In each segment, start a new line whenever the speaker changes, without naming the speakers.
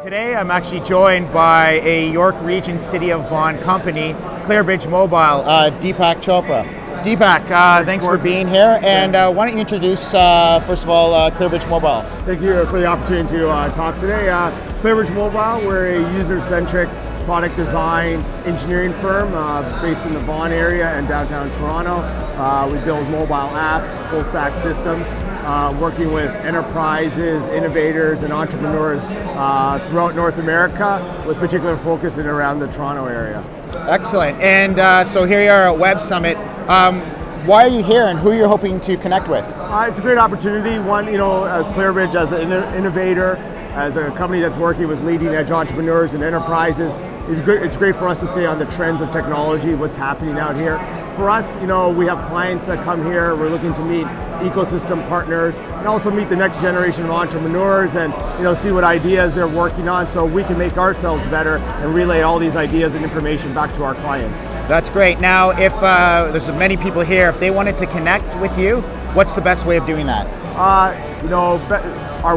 Today I'm actually joined by a York Region City of Vaughan company, Clearbridge Mobile, Deepak Chopra. Deepak, thanks for being here, and why don't you introduce, first of all, Clearbridge Mobile.
Thank you for the opportunity to talk today. Clearbridge Mobile, we're a user-centric product design engineering firm based in the Vaughan area and downtown Toronto. We build mobile apps, full-stack systems, working with enterprises, innovators, and entrepreneurs throughout North America, with particular focus in around the Toronto area.
Excellent. And so here you are at Web Summit. Why are you here, and who are you hoping to connect with?
It's a great opportunity. One, as Clearbridge, as an innovator, as a company that's working with leading-edge entrepreneurs and enterprises, it's great for us to stay on the trends of technology, what's happening out here. For us, we have clients that come here. We're looking to meet ecosystem partners and also meet the next generation of entrepreneurs and see what ideas they're working on, so we can make ourselves better and relay all these ideas and information back to our clients.
That's great. Now, if there's many people here, if they wanted to connect with you, what's the best way of doing that?
Our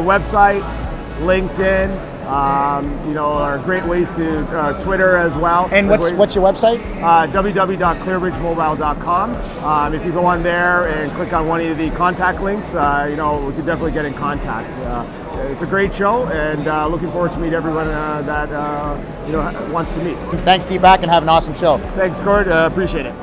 website, LinkedIn, are great ways to Twitter as well.
And what's your website?
www.clearbridgemobile.com. If you go on there and click on one of the contact links, we can definitely get in contact. It's a great show, and looking forward to meet everyone that wants to meet.
Thanks, Deepak, and have an awesome show.
Thanks, Gord. Appreciate it.